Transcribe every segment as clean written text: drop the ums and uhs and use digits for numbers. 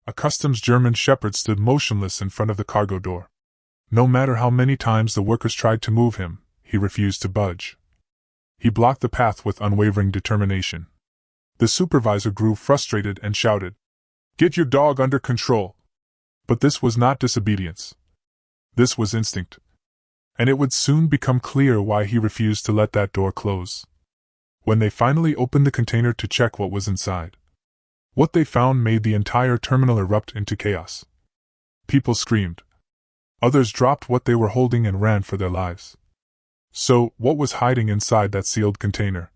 A customs German shepherd stood motionless in front of the cargo door. No matter how many times the workers tried to move him, he refused to budge. He blocked the path with unwavering determination. The supervisor grew frustrated and shouted, "Get your dog under control!" But this was not disobedience. This was instinct. And it would soon become clear why he refused to let that door close. When they finally opened the container to check what was inside, what they found made the entire terminal erupt into chaos. People screamed. Others dropped what they were holding and ran for their lives. So, what was hiding inside that sealed container?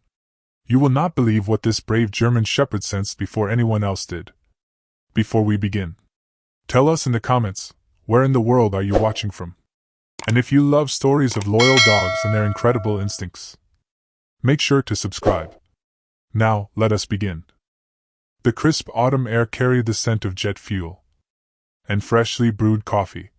You will not believe what this brave German shepherd sensed before anyone else did. Before we begin, tell us in the comments, where in the world are you watching from? And if you love stories of loyal dogs and their incredible instincts, make sure to subscribe. Now, let us begin. The crisp autumn air carried the scent of jet fuel and freshly brewed coffee.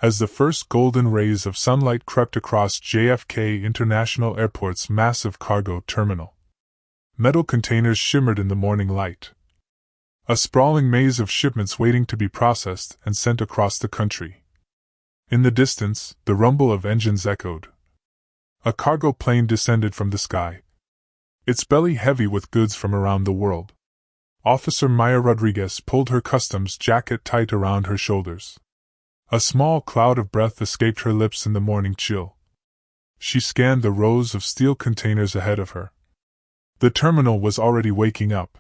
As the first golden rays of sunlight crept across JFK International Airport's massive cargo terminal, metal containers shimmered in the morning light. A sprawling maze of shipments waiting to be processed and sent across the country. In the distance, the rumble of engines echoed. A cargo plane descended from the sky, its belly heavy with goods from around the world. Officer Maya Rodriguez pulled her customs jacket tight around her shoulders. A small cloud of breath escaped her lips in the morning chill. She scanned the rows of steel containers ahead of her. The terminal was already waking up.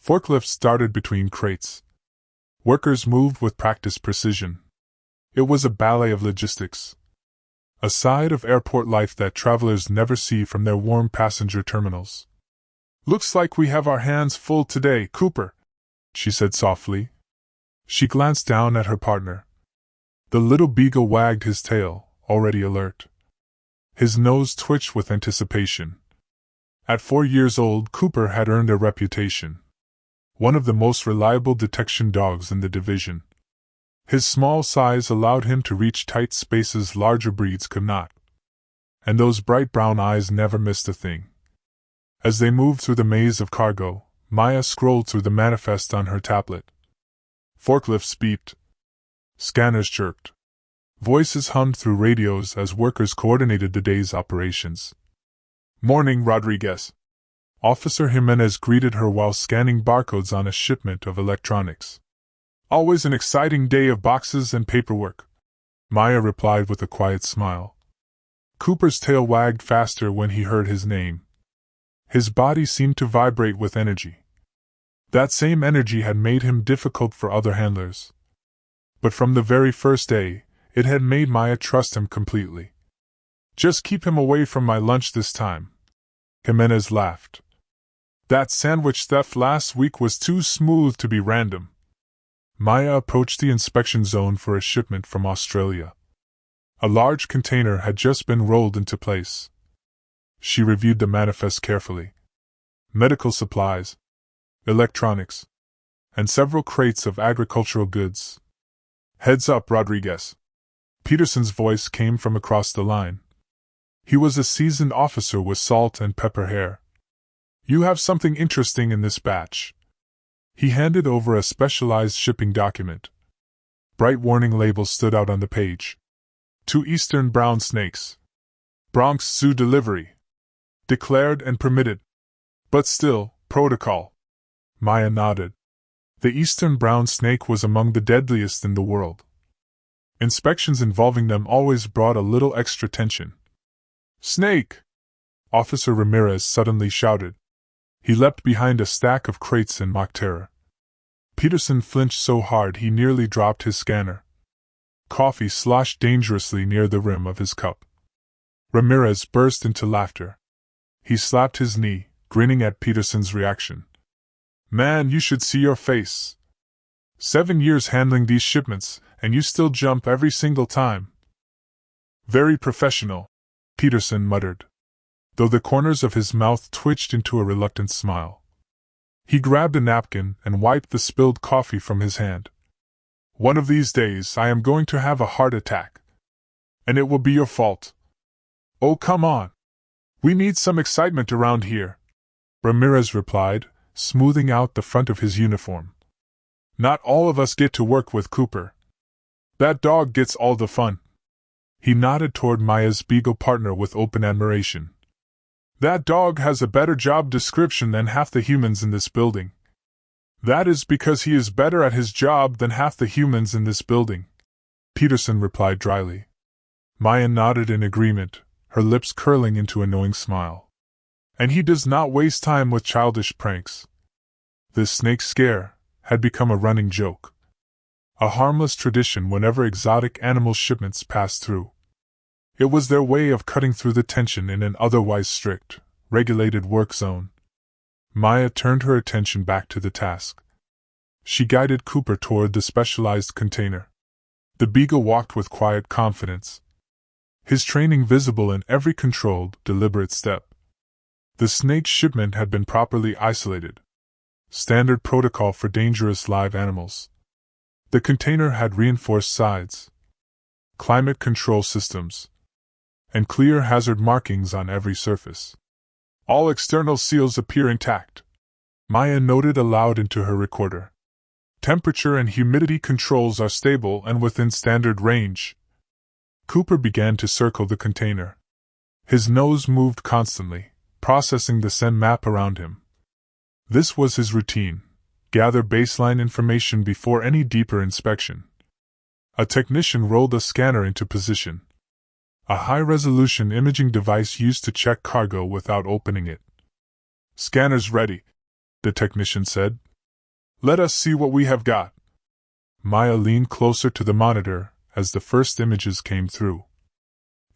Forklifts darted between crates. Workers moved with practiced precision. It was a ballet of logistics. A side of airport life that travelers never see from their warm passenger terminals. "Looks like we have our hands full today, Cooper," she said softly. She glanced down at her partner. The little beagle wagged his tail, already alert. His nose twitched with anticipation. At 4 years old, Cooper had earned a reputation. One of the most reliable detection dogs in the division. His small size allowed him to reach tight spaces larger breeds could not. And those bright brown eyes never missed a thing. As they moved through the maze of cargo, Maya scrolled through the manifest on her tablet. Forklifts beeped. Scanners chirped. Voices hummed through radios as workers coordinated the day's operations. "Morning, Rodriguez." Officer Jimenez greeted her while scanning barcodes on a shipment of electronics. "Always an exciting day of boxes and paperwork," Maya replied with a quiet smile. Cooper's tail wagged faster when he heard his name. His body seemed to vibrate with energy. That same energy had made him difficult for other handlers. But from the very first day, it had made Maya trust him completely. "Just keep him away from my lunch this time," Jimenez laughed. "That sandwich theft last week was too smooth to be random." Maya approached the inspection zone for a shipment from Australia. A large container had just been rolled into place. She reviewed the manifest carefully. Medical supplies, electronics, and several crates of agricultural goods. "Heads up, Rodriguez." Peterson's voice came from across the line. He was a seasoned officer with salt and pepper hair. "You have something interesting in this batch." He handed over a specialized shipping document. Bright warning labels stood out on the page. "To Eastern brown snakes. Bronx Zoo delivery. Declared and permitted. But still, protocol." Maya nodded. The eastern brown snake was among the deadliest in the world. Inspections involving them always brought a little extra tension. "Snake!" Officer Ramirez suddenly shouted. He leapt behind a stack of crates in mock terror. Peterson flinched so hard he nearly dropped his scanner. Coffee sloshed dangerously near the rim of his cup. Ramirez burst into laughter. He slapped his knee, grinning at Peterson's reaction. "Man, you should see your face. 7 years handling these shipments, and you still jump every single time." "Very professional," Peterson muttered, though the corners of his mouth twitched into a reluctant smile. He grabbed a napkin and wiped the spilled coffee from his hand. "One of these days I am going to have a heart attack. And it will be your fault." "Oh, come on. We need some excitement around here," Ramirez replied, smoothing out the front of his uniform. Not all of us get to work with Cooper. That dog gets all the fun. He nodded toward Maya's beagle partner with open admiration. That dog has a better job description than half the humans in this building. That is because he is better at his job than half the humans in this building, Peterson replied dryly. Maya nodded in agreement, her lips curling into a knowing smile. And he does not waste time with childish pranks. This snake scare had become a running joke. A harmless tradition whenever exotic animal shipments passed through. It was their way of cutting through the tension in an otherwise strict, regulated work zone. Maya turned her attention back to the task. She guided Cooper toward the specialized container. The beagle walked with quiet confidence, his training visible in every controlled, deliberate step. The snake's shipment had been properly isolated. Standard protocol for dangerous live animals. The container had reinforced sides, climate control systems, and clear hazard markings on every surface. All external seals appear intact, Maya noted aloud into her recorder. Temperature and humidity controls are stable and within standard range. Cooper began to circle the container. His nose moved constantly, processing the SEN map around him. This was his routine: gather baseline information before any deeper inspection. A technician rolled a scanner into position. A high-resolution imaging device used to check cargo without opening it. "Scanner's ready," the technician said. "Let us see what we have got." Maya leaned closer to the monitor as the first images came through.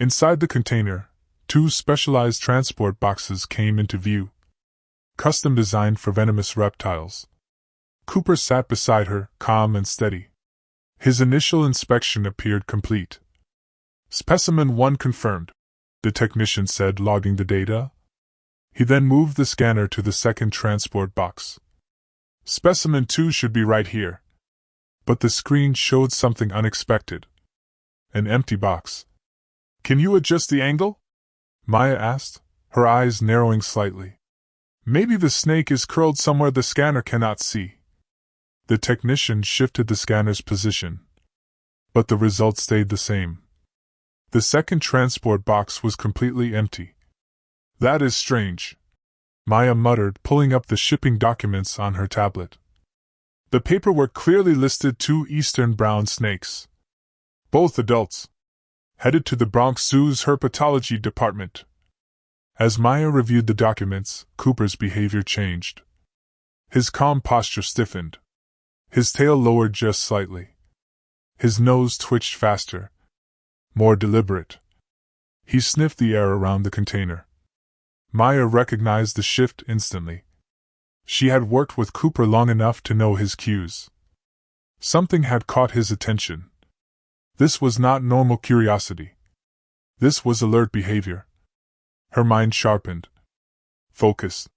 Inside the container, 2 specialized transport boxes came into view, custom designed for venomous reptiles. Cooper sat beside her, calm and steady. His initial inspection appeared complete. "Specimen 1 confirmed," the technician said, logging the data. He then moved the scanner to the second transport box. "Specimen 2 should be right here." But the screen showed something unexpected. An empty box. "Can you adjust the angle?" Maya asked, her eyes narrowing slightly. "Maybe the snake is curled somewhere the scanner cannot see." The technician shifted the scanner's position, but the result stayed the same. The second transport box was completely empty. "That is strange," Maya muttered, pulling up the shipping documents on her tablet. The paperwork clearly listed 2 eastern brown snakes, both adults, headed to the Bronx Zoo's herpetology department. As Maya reviewed the documents, Cooper's behavior changed. His calm posture stiffened. His tail lowered just slightly. His nose twitched faster, more deliberate. He sniffed the air around the container. Maya recognized the shift instantly. She had worked with Cooper long enough to know his cues. Something had caught his attention. This was not normal curiosity. This was alert behavior. Her mind sharpened, focused.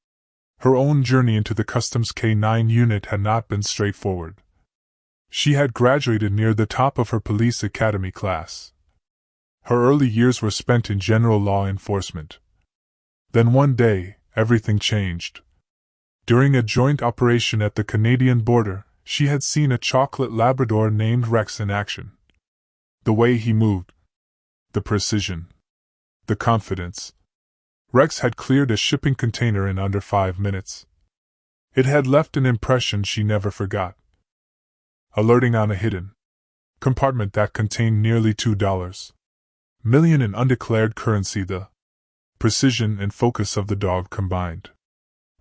Her own journey into the Customs K-9 unit had not been straightforward. She had graduated near the top of her police academy class. Her early years were spent in general law enforcement. Then one day, everything changed. During a joint operation at the Canadian border, she had seen a chocolate Labrador named Rex in action. The way he moved, the precision, the confidence. Rex had cleared a shipping container in under 5 minutes. It had left an impression she never forgot. Alerting on a hidden compartment that contained nearly $2 million in undeclared currency, the precision and focus of the dog combined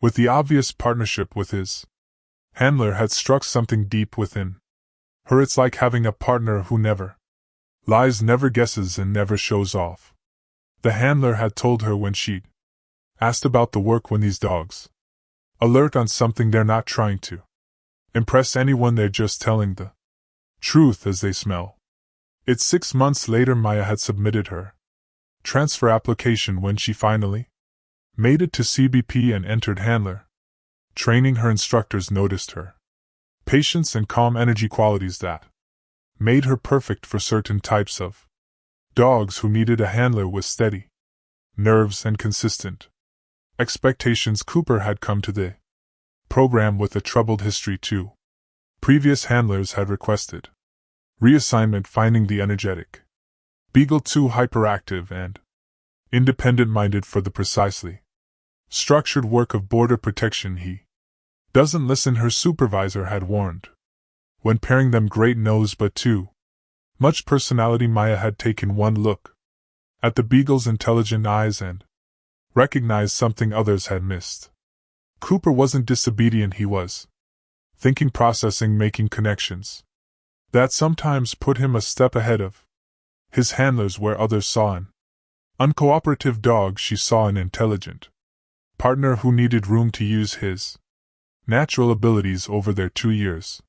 with the obvious partnership with his handler had struck something deep within her. It's like having a partner who never lies, never guesses, and never shows off. The handler had told her when she'd asked about the work, when these dogs alert on something, they're not trying to impress anyone, they're just telling the truth as they smell. It's 6 months later Maya had submitted her transfer application when she finally made it to CBP and entered handler training. Her instructors noticed her patience and calm energy, qualities that made her perfect for certain types of dogs who needed a handler with steady nerves and consistent expectations. Cooper had come to the program with a troubled history too. Previous handlers had requested reassignment, finding the energetic Beagle too hyperactive and independent-minded for the precisely structured work of border protection. He doesn't listen, her supervisor had warned. When pairing them, great nose but too much personality. Maya had taken one look at the Beagle's intelligent eyes and recognized something others had missed. Cooper wasn't disobedient, he was thinking, processing, making connections that sometimes put him a step ahead of his handlers. Where others saw an uncooperative dog, she saw an intelligent partner who needed room to use his natural abilities. Over their 2 years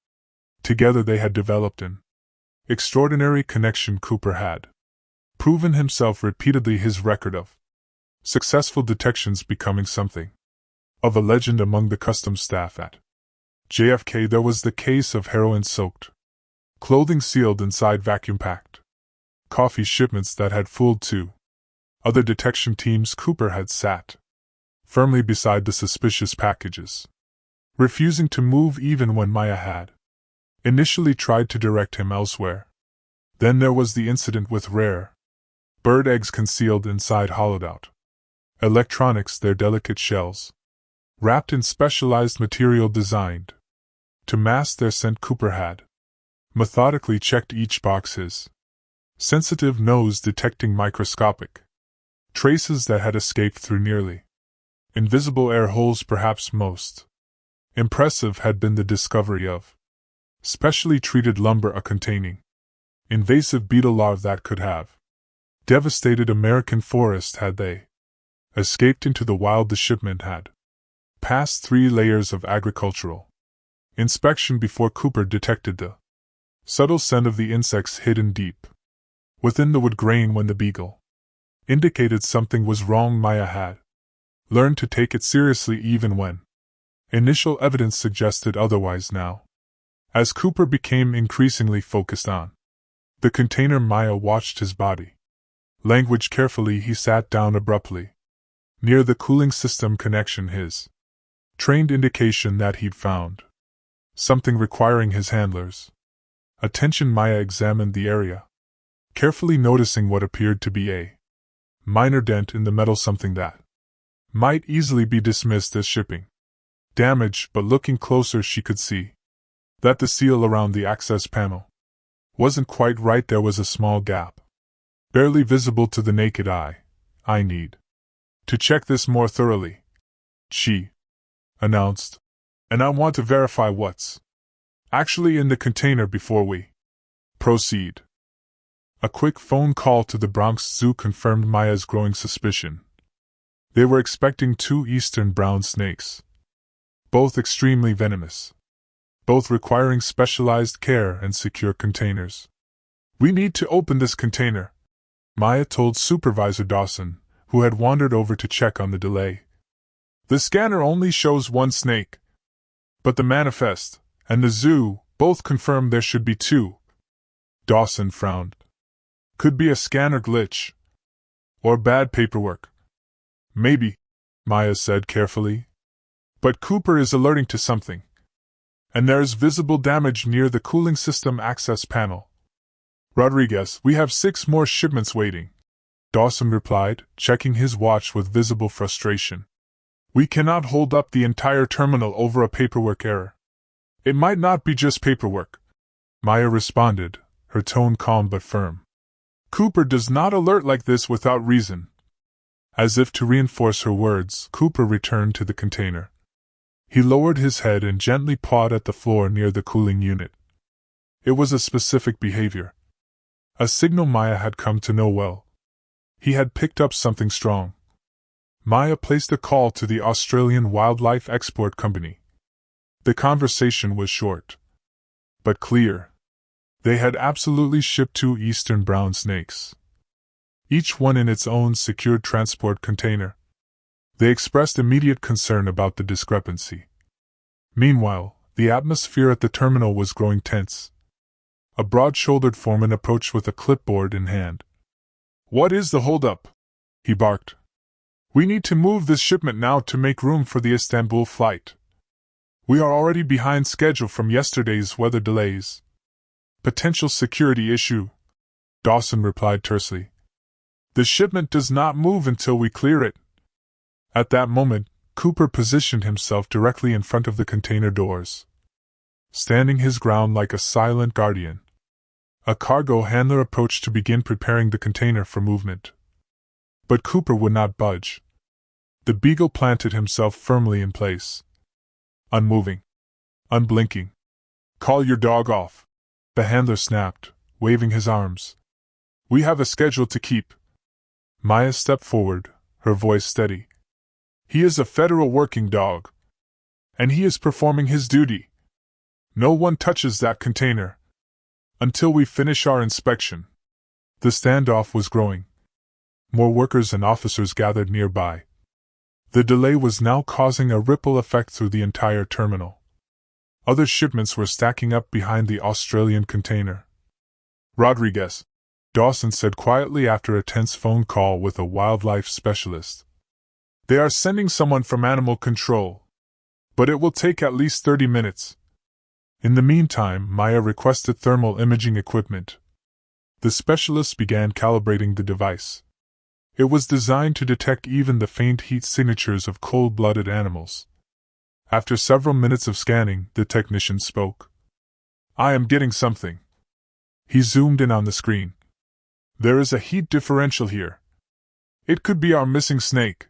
together, they had developed an extraordinary connection. Cooper had proven himself repeatedly, his record of successful detections becoming something of a legend among the customs staff at JFK. There was the case of heroin-soaked clothing sealed inside vacuum-packed coffee shipments that had fooled 2 other detection teams. Cooper had sat firmly beside the suspicious packages, refusing to move even when Maya had initially tried to direct him elsewhere. Then there was the incident with rare bird eggs concealed inside hollowed-out electronics, their delicate shells wrapped in specialized material designed to mask their scent. Cooper had methodically checked each box, his sensitive nose detecting microscopic traces that had escaped through nearly invisible air holes. Perhaps most impressive had been the discovery of specially treated lumber, a containing invasive beetle larvae that could have devastated American forests had they escaped into the wild. The shipment had passed 3 layers of agricultural inspection before Cooper detected the subtle scent of the insects hidden deep within the wood grain. When the Beagle indicated something was wrong, Maya had learned to take it seriously even when initial evidence suggested otherwise. Now, as Cooper became increasingly focused on the container, Maya watched his body language carefully. He sat down abruptly near the cooling system connection, his trained indication that he'd found something requiring his handlers' attention. Maya examined the area carefully, noticing what appeared to be a minor dent in the metal, something that might easily be dismissed as shipping damage, but looking closer she could see that the seal around the access panel wasn't quite right. There was a small gap, barely visible to the naked eye. "I need to check this more thoroughly," she announced, "and I want to verify what's actually in the container before we proceed." A quick phone call to the Bronx Zoo confirmed Maya's growing suspicion. They were expecting 2 eastern brown snakes, both extremely venomous, both requiring specialized care and secure containers. "We need to open this container," Maya told Supervisor Dawson, who had wandered over to check on the delay. "The scanner only shows 1 snake, but the manifest and the zoo both confirm there should be 2. Dawson frowned. "Could be a scanner glitch. Or bad paperwork." "Maybe," Maya said carefully. "But Cooper is alerting to something. And there is visible damage near the cooling system access panel. Rodriguez, we have 6 more shipments waiting," Dawson replied, checking his watch with visible frustration. "We cannot hold up the entire terminal over a paperwork error." "It might not be just paperwork," Maya responded, her tone calm but firm. "Cooper does not alert like this without reason." As if to reinforce her words, Cooper returned to the container. He lowered his head and gently pawed at the floor near the cooling unit. It was a specific behavior, a signal Maya had come to know well. He had picked up something strong. Maya placed a call to the Australian Wildlife Export Company. The conversation was short, but clear. They had absolutely shipped 2 eastern brown snakes, each one in its own secured transport container. They expressed immediate concern about the discrepancy. Meanwhile, the atmosphere at the terminal was growing tense. A broad-shouldered foreman approached with a clipboard in hand. "What is the holdup?" he barked. "We need to move this shipment now to make room for the Istanbul flight." We are already behind schedule from yesterday's weather delays. Potential security issue, Dawson replied tersely. The shipment does not move until we clear it. At that moment, Cooper positioned himself directly in front of the container doors, standing his ground like a silent guardian. A cargo handler approached to begin preparing the container for movement. But Cooper would not budge. The beagle planted himself firmly in place, unmoving, unblinking. Call your dog off, the handler snapped, waving his arms. We have a schedule to keep. Maya stepped forward, her voice steady. He is a federal working dog, and he is performing his duty. No one touches that container until we finish our inspection. The standoff was growing. More workers and officers gathered nearby. The delay was now causing a ripple effect through the entire terminal. Other shipments were stacking up behind the Australian container. Rodriguez, Dawson said quietly after a tense phone call with a wildlife specialist. They are sending someone from animal control, but it will take at least 30 minutes. In the meantime, Maya requested thermal imaging equipment. The specialist began calibrating the device. It was designed to detect even the faint heat signatures of cold-blooded animals. After several minutes of scanning, the technician spoke. I am getting something. He zoomed in on the screen. There is a heat differential here. It could be our missing snake.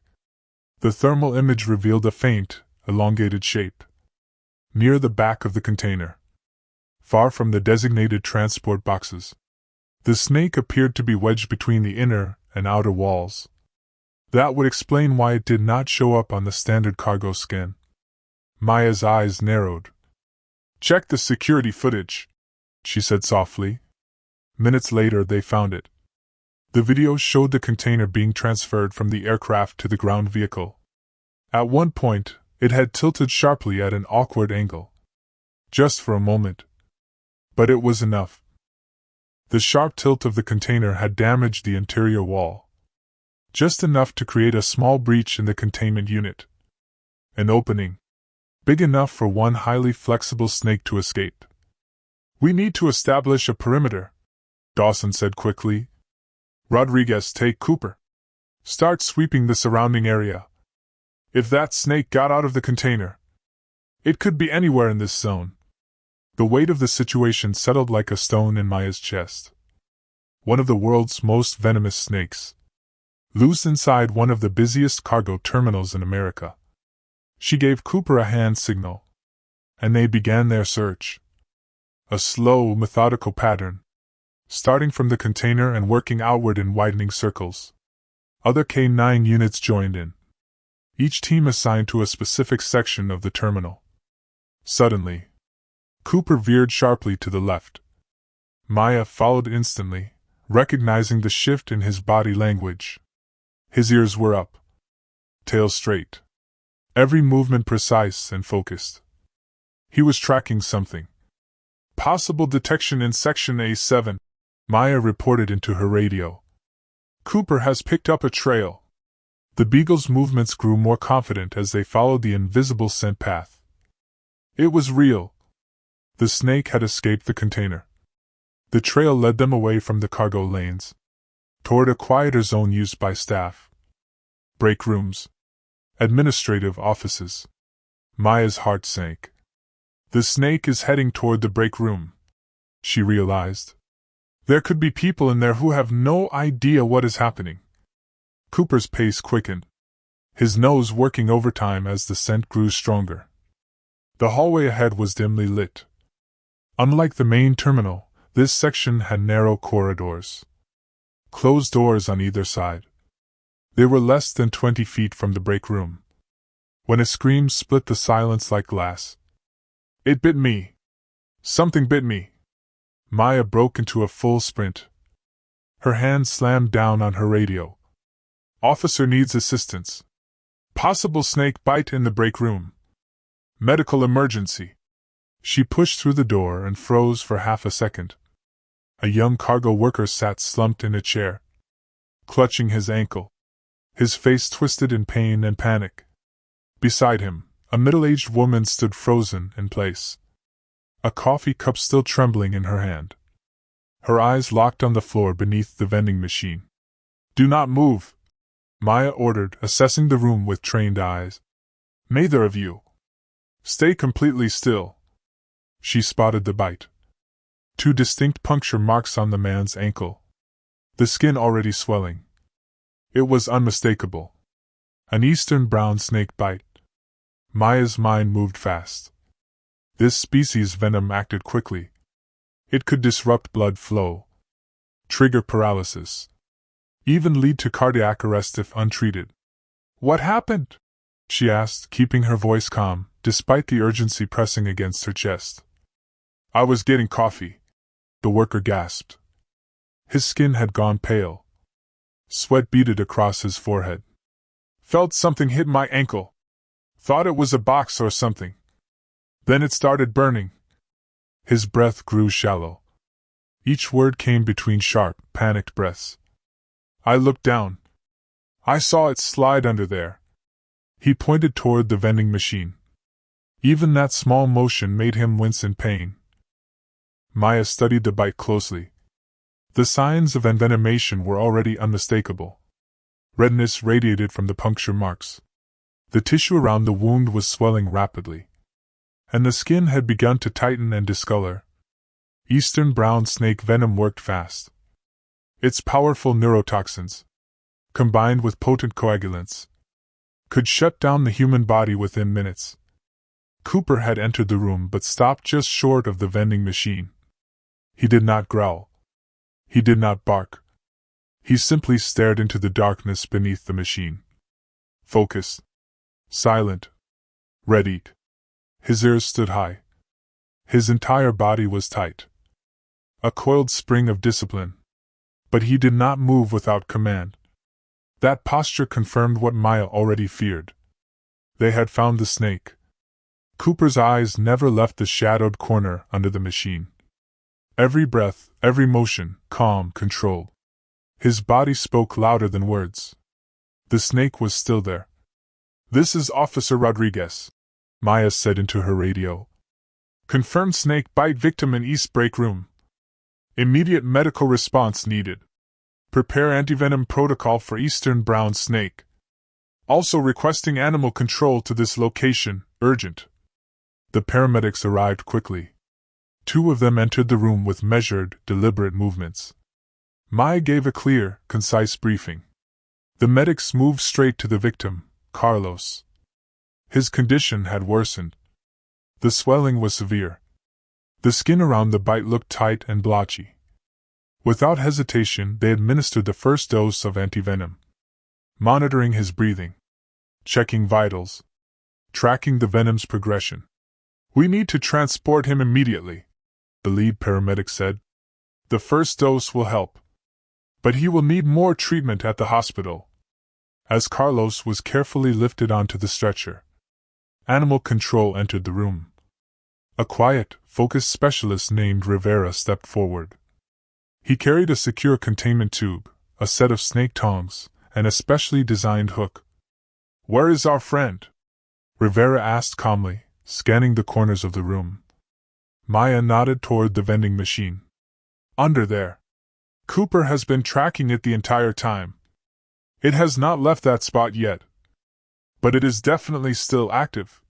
The thermal image revealed a faint, elongated shape near the back of the container, far from the designated transport boxes. The snake appeared to be wedged between the inner and outer walls. That would explain why it did not show up on the standard cargo scan. Maya's eyes narrowed. Check the security footage, she said softly. Minutes later they found it. The video showed the container being transferred from the aircraft to the ground vehicle. At one point, it had tilted sharply at an awkward angle. Just for a moment. But it was enough. The sharp tilt of the container had damaged the interior wall. Just enough to create a small breach in the containment unit. An opening. Big enough for one highly flexible snake to escape. We need to establish a perimeter, Dawson said quickly. Rodriguez, take Cooper. Start sweeping the surrounding area. If that snake got out of the container, it could be anywhere in this zone. The weight of the situation settled like a stone in Maya's chest. One of the world's most venomous snakes. Loose inside one of the busiest cargo terminals in America. She gave Cooper a hand signal, and they began their search. A slow, methodical pattern, starting from the container and working outward in widening circles. Other K-9 units joined in, each team assigned to a specific section of the terminal. Suddenly, Cooper veered sharply to the left. Maya followed instantly, recognizing the shift in his body language. His ears were up, tail straight, every movement precise and focused. He was tracking something. Possible detection in Section A7, Maya reported into her radio. Cooper has picked up a trail. The beagle's movements grew more confident as they followed the invisible scent path. It was real. The snake had escaped the container. The trail led them away from the cargo lanes, toward a quieter zone used by staff. Break rooms. Administrative offices. Maya's heart sank. The snake is heading toward the break room, she realized. There could be people in there who have no idea what is happening. Cooper's pace quickened, his nose working overtime as the scent grew stronger. The hallway ahead was dimly lit. Unlike the main terminal, this section had narrow corridors. Closed doors on either side. They were less than 20 feet from the break room, when a scream split the silence like glass. It bit me. Something bit me. Maya broke into a full sprint. Her hand slammed down on her radio. Officer needs assistance. Possible snake bite in the break room. Medical emergency. She pushed through the door and froze for half a second. A young cargo worker sat slumped in a chair, clutching his ankle, his face twisted in pain and panic. Beside him, A middle-aged woman stood frozen in place, a coffee cup still trembling in her hand. Her eyes locked on the floor beneath the vending machine. "Do not move," Maya ordered, assessing the room with trained eyes. "Neither of you. Stay completely still." She spotted the bite. 2 distinct puncture marks on the man's ankle, the skin already swelling. It was unmistakable. An eastern brown snake bite. Maya's mind moved fast. This species' venom acted quickly. It could disrupt blood flow, trigger paralysis, even lead to cardiac arrest if untreated. "What happened?" she asked, keeping her voice calm, despite the urgency pressing against her chest. "I was getting coffee," the worker gasped. His skin had gone pale. Sweat beaded across his forehead. "Felt something hit my ankle. Thought it was a box or something. Then it started burning." His breath grew shallow. Each word came between sharp, panicked breaths. "I looked down. I saw it slide under there." He pointed toward the vending machine. Even that small motion made him wince in pain. Maya studied the bite closely. The signs of envenomation were already unmistakable. Redness radiated from the puncture marks. The tissue around the wound was swelling rapidly, and the skin had begun to tighten and discolor. Eastern brown snake venom worked fast. Its powerful neurotoxins, combined with potent coagulants, could shut down the human body within minutes. Cooper had entered the room but stopped just short of the vending machine. He did not growl. He did not bark. He simply stared into the darkness beneath the machine. Focused. Silent. Readied. His ears stood high. His entire body was tight. A coiled spring of discipline. But he did not move without command. That posture confirmed what Maya already feared. They had found the snake. Cooper's eyes never left the shadowed corner under the machine. Every breath, every motion, calm, controlled. His body spoke louder than words. The snake was still there. "This is Officer Rodriguez," Maya said into her radio. "Confirmed snake bite victim in East Break Room. Immediate medical response needed. Prepare antivenom protocol for Eastern brown snake. Also requesting animal control to this location, urgent." The paramedics arrived quickly. 2 of them entered the room with measured, deliberate movements. Maya gave a clear, concise briefing. The medics moved straight to the victim, Carlos. His condition had worsened. The swelling was severe. The skin around the bite looked tight and blotchy. Without hesitation, they administered the first dose of antivenom, monitoring his breathing, checking vitals, tracking the venom's progression. "We need to transport him immediately," the lead paramedic said. "The first dose will help, but he will need more treatment at the hospital." As Carlos was carefully lifted onto the stretcher, animal control entered the room. A quiet, focused specialist named Rivera stepped forward. He carried a secure containment tube, a set of snake tongs, and a specially designed hook. "Where is our friend?" Rivera asked calmly, scanning the corners of the room. Maya nodded toward the vending machine. "Under there. Cooper has been tracking it the entire time. It has not left that spot yet, but it is definitely still active."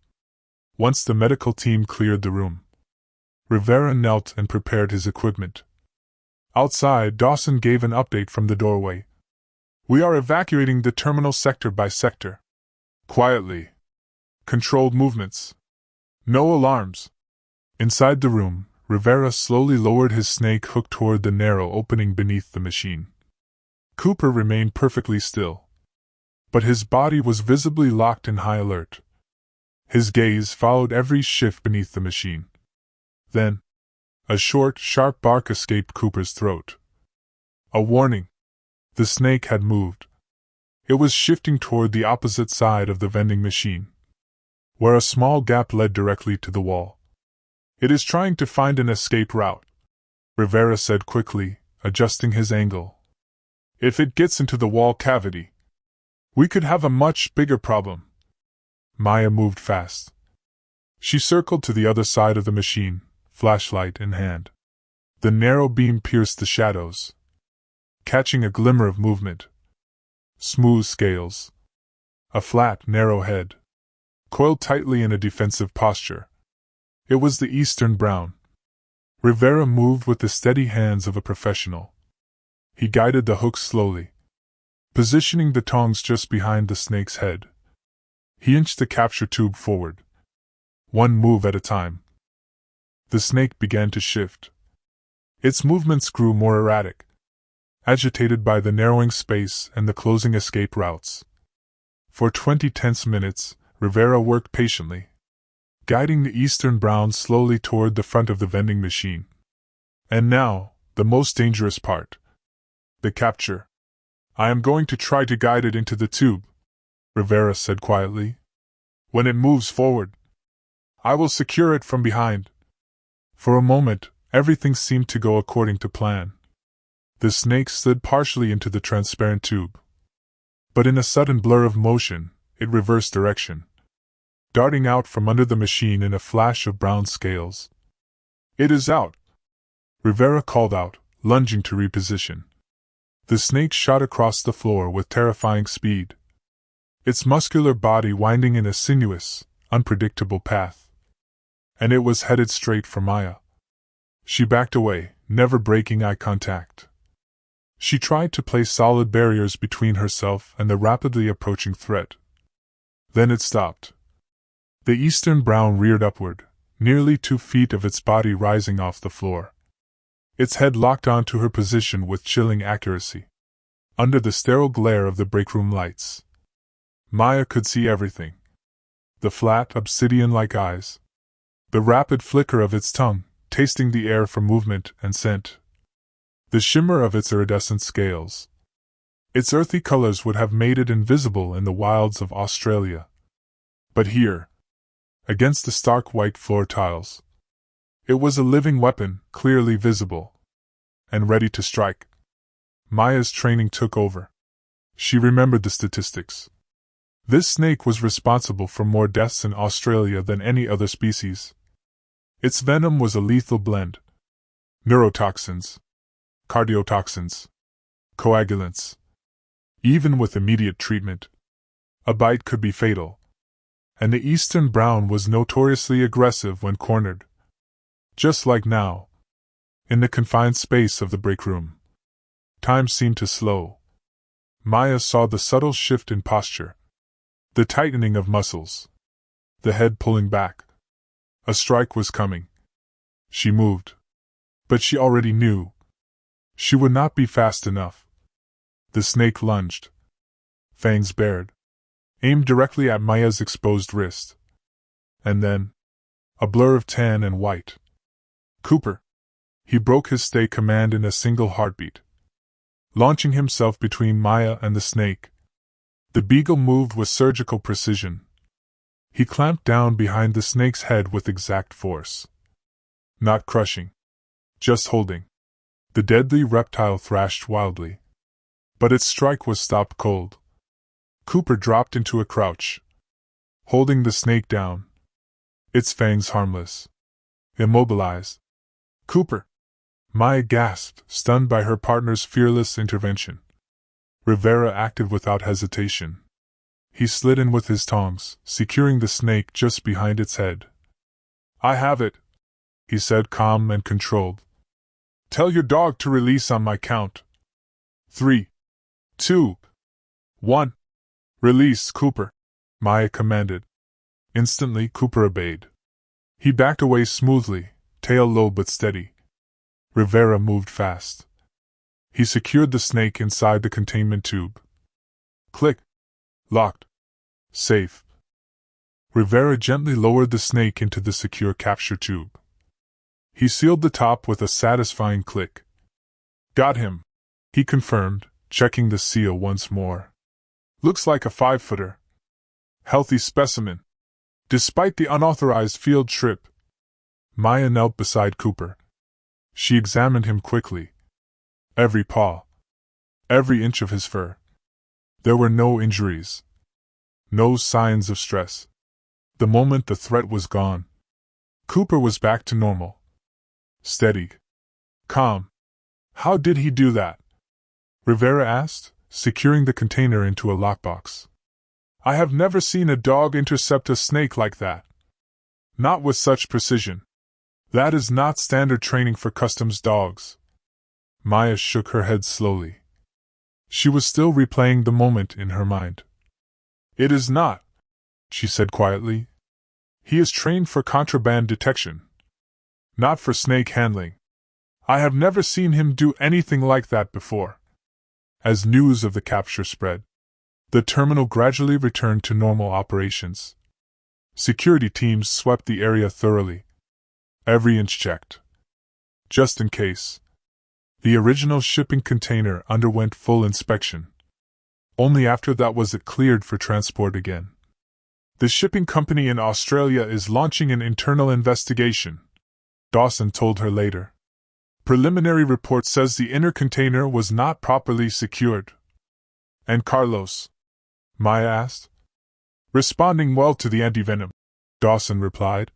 Once the medical team cleared the room, Rivera knelt and prepared his equipment. Outside, Dawson gave an update from the doorway. "We are evacuating the terminal sector by sector. Quietly. Controlled movements. No alarms." Inside the room, Rivera slowly lowered his snake hook toward the narrow opening beneath the machine. Cooper remained perfectly still, but his body was visibly locked in high alert. His gaze followed every shift beneath the machine. Then, a short, sharp bark escaped Cooper's throat. A warning. The snake had moved. It was shifting toward the opposite side of the vending machine, where a small gap led directly to the wall. "It is trying to find an escape route," Rivera said quickly, adjusting his angle. "If it gets into the wall cavity, we could have a much bigger problem." Maya moved fast. She circled to the other side of the machine, flashlight in hand. The narrow beam pierced the shadows, catching a glimmer of movement. Smooth scales. A flat, narrow head, coiled tightly in a defensive posture. It was the Eastern brown. Rivera moved with the steady hands of a professional. He guided the hook slowly, positioning the tongs just behind the snake's head. He inched the capture tube forward, one move at a time. The snake began to shift. Its movements grew more erratic, agitated by the narrowing space and the closing escape routes. For 20 tense minutes, Rivera worked patiently, guiding the Eastern brown slowly toward the front of the vending machine. And now, the most dangerous part. The capture. "I am going to try to guide it into the tube," Rivera said quietly. "When it moves forward, I will secure it from behind." For a moment, everything seemed to go according to plan. The snake slid partially into the transparent tube. But in a sudden blur of motion, it reversed direction, darting out from under the machine in a flash of brown scales. "It is out!" Rivera called out, lunging to reposition. The snake shot across the floor with terrifying speed, its muscular body winding in a sinuous, unpredictable path. And it was headed straight for Maya. She backed away, never breaking eye contact. She tried to place solid barriers between herself and the rapidly approaching threat. Then it stopped. The Eastern brown reared upward, nearly 2 feet of its body rising off the floor. Its head locked onto her position with chilling accuracy. Under the sterile glare of the breakroom lights, Maya could see everything. The flat, obsidian-like eyes. The rapid flicker of its tongue, tasting the air for movement and scent. The shimmer of its iridescent scales. Its earthy colors would have made it invisible in the wilds of Australia. But here, against the stark white floor tiles, it was a living weapon, clearly visible, and ready to strike. Maya's training took over. She remembered the statistics. This snake was responsible for more deaths in Australia than any other species. Its venom was a lethal blend. Neurotoxins, cardiotoxins, coagulants. Even with immediate treatment, a bite could be fatal. And the Eastern brown was notoriously aggressive when cornered. Just like now, in the confined space of the break room. Time seemed to slow. Maya saw the subtle shift in posture, the tightening of muscles, the head pulling back. A strike was coming. She moved. But she already knew. She would not be fast enough. The snake lunged, fangs bared, aimed directly at Maya's exposed wrist. And then, a blur of tan and white. "Cooper!" He broke his stay command in a single heartbeat, launching himself between Maya and the snake. The beagle moved with surgical precision. He clamped down behind the snake's head with exact force. Not crushing, just holding. The deadly reptile thrashed wildly. But its strike was stopped cold. Cooper dropped into a crouch, holding the snake down, its fangs harmless, immobilized. "Cooper!" Maya gasped, stunned by her partner's fearless intervention. Rivera acted without hesitation. He slid in with his tongs, securing the snake just behind its head. "I have it," he said, calm and controlled. "Tell your dog to release on my count. 3, 2, 1. "Release, Cooper," Maya commanded. Instantly, Cooper obeyed. He backed away smoothly, tail low but steady. Rivera moved fast. He secured the snake inside the containment tube. Click. Locked. Safe. Rivera gently lowered the snake into the secure capture tube. He sealed the top with a satisfying click. "Got him," he confirmed, checking the seal once more. "Looks like a 5-footer. Healthy specimen. Despite the unauthorized field trip." Maya knelt beside Cooper. She examined him quickly. Every paw. Every inch of his fur. There were no injuries. No signs of stress. The moment the threat was gone, Cooper was back to normal. Steady. Calm. How did he do that? Rivera asked, securing the container into a lockbox. I have never seen a dog intercept a snake like that. Not with such precision. That is not standard training for customs dogs. Maya shook her head slowly. She was still replaying the moment in her mind. It is not, she said quietly. He is trained for contraband detection, not for snake handling. I have never seen him do anything like that before. As news of the capture spread, the terminal gradually returned to normal operations. Security teams swept the area thoroughly. Every inch checked. Just in case. The original shipping container underwent full inspection. Only after that was it cleared for transport again. The shipping company in Australia is launching an internal investigation, Dawson told her later. Preliminary report says the inner container was not properly secured. And Carlos? Maya asked. Responding well to the antivenom, Dawson replied.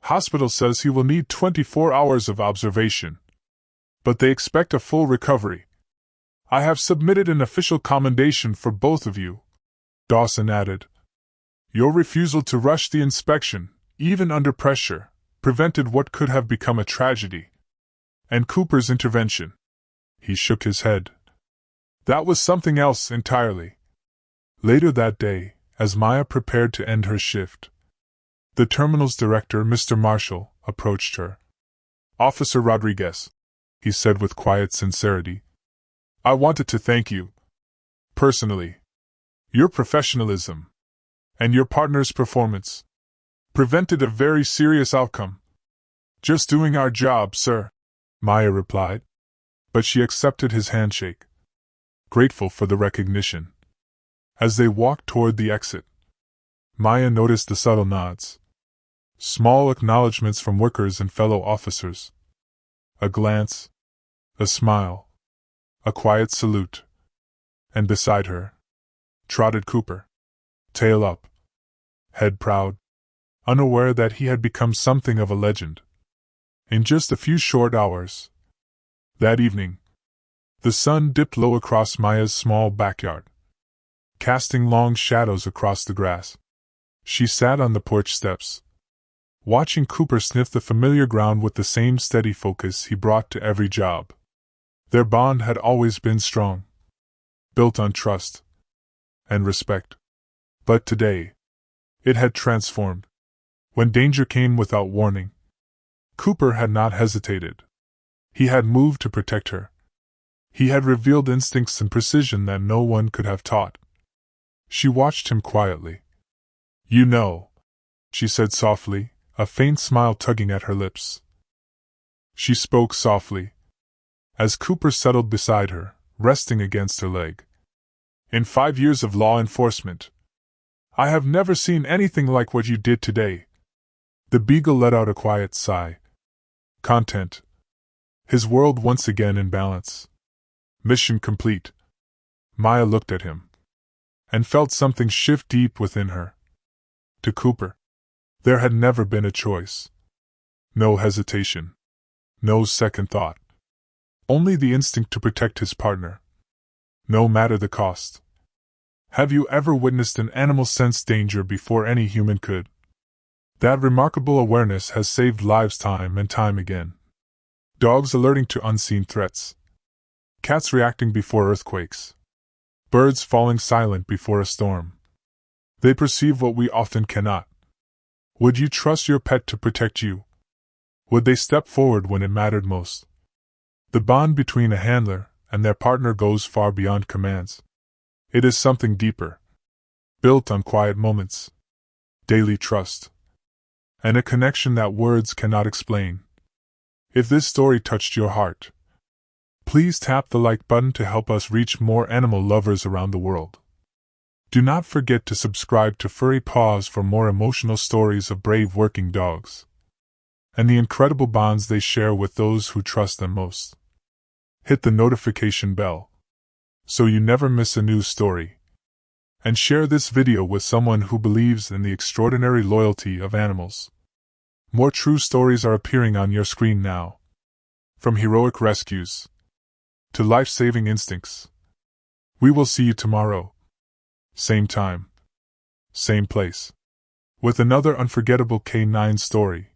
Hospital says he will need 24 hours of observation. But they expect a full recovery. I have submitted an official commendation for both of you, Dawson added. Your refusal to rush the inspection, even under pressure, prevented what could have become a tragedy. And Cooper's intervention. He shook his head. That was something else entirely. Later that day, as Maya prepared to end her shift, the terminal's director, Mr. Marshall, approached her. Officer Rodriguez, he said with quiet sincerity, I wanted to thank you. Personally. Your professionalism and your partner's performance prevented a very serious outcome. Just doing our job, sir, Maya replied. But she accepted his handshake, grateful for the recognition. As they walked toward the exit, Maya noticed the subtle nods. Small acknowledgments from workers and fellow officers. A glance, a smile, a quiet salute. And beside her trotted Cooper, tail up, head proud, unaware that he had become something of a legend. In just a few short hours. That evening, the sun dipped low across Maya's small backyard, casting long shadows across the grass. She sat on the porch steps, watching Cooper sniff the familiar ground with the same steady focus he brought to every job. Their bond had always been strong, built on trust and respect. But today, it had transformed. When danger came without warning, Cooper had not hesitated. He had moved to protect her. He had revealed instincts and precision that no one could have taught. She watched him quietly. You know, she said softly, a faint smile tugging at her lips. She spoke softly, as Cooper settled beside her, resting against her leg. In 5 years of law enforcement, I have never seen anything like what you did today. The beagle let out a quiet sigh. Content. His world once again in balance. Mission complete. Maya looked at him, and felt something shift deep within her. To Cooper, there had never been a choice. No hesitation. No second thought. Only the instinct to protect his partner, no matter the cost. Have you ever witnessed an animal sense danger before any human could? That remarkable awareness has saved lives time and time again. Dogs alerting to unseen threats. Cats reacting before earthquakes. Birds falling silent before a storm. They perceive what we often cannot. Would you trust your pet to protect you? Would they step forward when it mattered most? The bond between a handler and their partner goes far beyond commands. It is something deeper, built on quiet moments, daily trust, and a connection that words cannot explain. If this story touched your heart, please tap the like button to help us reach more animal lovers around the world. Do not forget to subscribe to Furry Paws for more emotional stories of brave working dogs, and the incredible bonds they share with those who trust them most. Hit the notification bell, so you never miss a new story. And share this video with someone who believes in the extraordinary loyalty of animals. More true stories are appearing on your screen now. From heroic rescues to life-saving instincts. We will see you tomorrow. Same time. Same place. With another unforgettable K9 story.